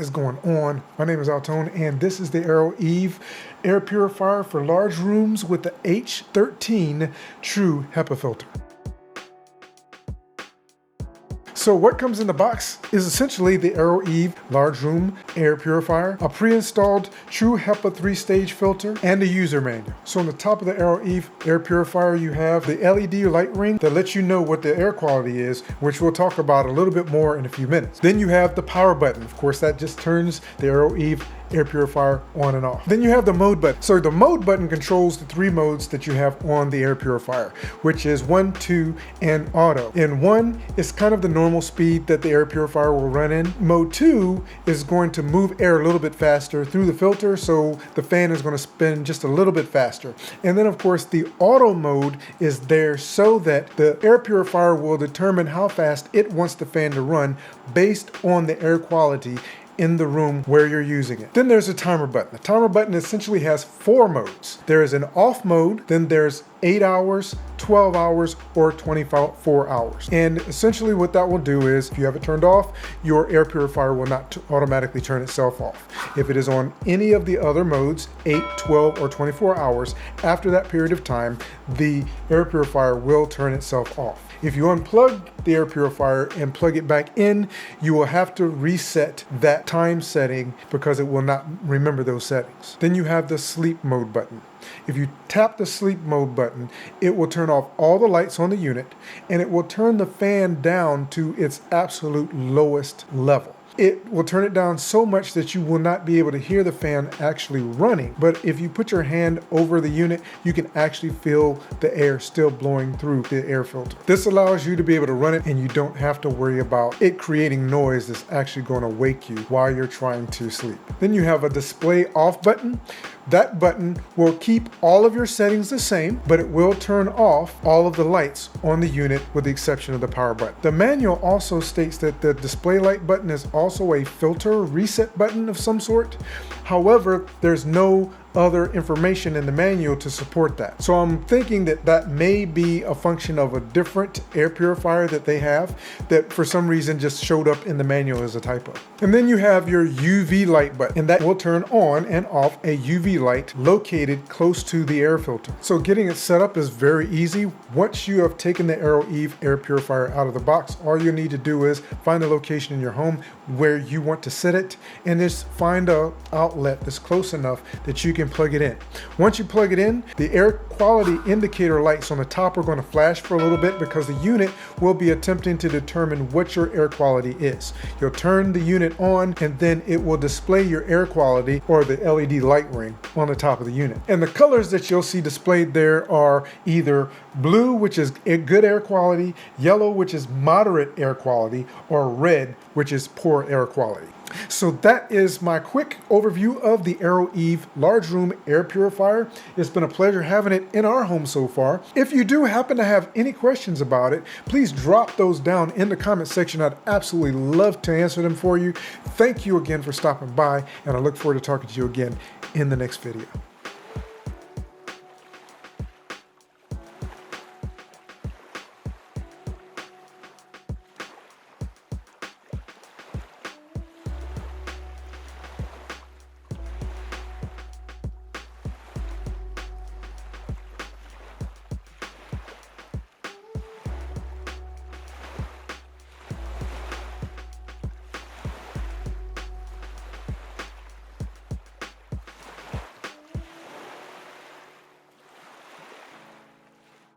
is going on? My name is AlTone, and this is the Aroeve Air Purifier for large rooms with the H13 True HEPA filter. So what comes in the box is essentially the Aroeve Large Room Air Purifier, a pre-installed True HEPA 3-stage filter, and a user manual. So on the top of the Aroeve Air Purifier, you have the LED light ring that lets you know what the air quality is, which we'll talk about a little bit more in a few minutes. Then you have the power button. Of course, that just turns the Aroeve Air Purifier on and off. Then you have the mode button. So the mode button controls the 3 modes that you have on the air purifier, which is 1, 2, and auto. In 1, it's kind of the normal speed that the air purifier will run in. Mode 2 is going to move air a little bit faster through the filter, so the fan is going to spin just a little bit faster. And then of course the auto mode is there so that the air purifier will determine how fast it wants the fan to run based on the air quality in the room where you're using it. Then there's a timer button. The timer button essentially has 4 modes. There is an off mode, then there's 8 hours, 12 hours, or 24 hours. And essentially what that will do is, if you have it turned off, your air purifier will not automatically turn itself off. If it is on any of the other modes, 8, 12, or 24 hours, after that period of time, the air purifier will turn itself off. If you unplug the air purifier and plug it back in, you will have to reset that time setting because it will not remember those settings. Then you have the sleep mode button. If you tap the sleep mode button, it will turn off all the lights on the unit and it will turn the fan down to its absolute lowest level. It will turn it down so much that you will not be able to hear the fan actually running. But if you put your hand over the unit, you can actually feel the air still blowing through the air filter. This allows you to be able to run it and you don't have to worry about it creating noise that's actually going to wake you while you're trying to sleep. Then you have a display off button. That button will keep all of your settings the same, but it will turn off all of the lights on the unit with the exception of the power button. The manual also states that the display light button is also a filter reset button of some sort. However, there's no other information in the manual to support that. So I'm thinking that that may be a function of a different air purifier that they have that for some reason just showed up in the manual as a typo. And then you have your UV light button, and that will turn on and off a UV light located close to the air filter. So getting it set up is very easy. Once you have taken the Aroeve Air Purifier out of the box, all you need to do is find a location in your home where you want to set it and just find an outlet that's close enough that you can plug it in. Once you plug it in, the air quality indicator lights on the top are going to flash for a little bit because the unit will be attempting to determine what your air quality is. You'll turn the unit on and then it will display your air quality or the LED light ring on the top of the unit. And the colors that you'll see displayed there are either blue, which is a good air quality, yellow, which is moderate air quality, or red, which is poor air quality. So that is my quick overview of the Aroeve Large Room Air Purifier. It's been a pleasure having it in our home so far. If you do happen to have any questions about it, please drop those down in the comment section. I'd absolutely love to answer them for you. Thank you again for stopping by, and I look forward to talking to you again in the next video.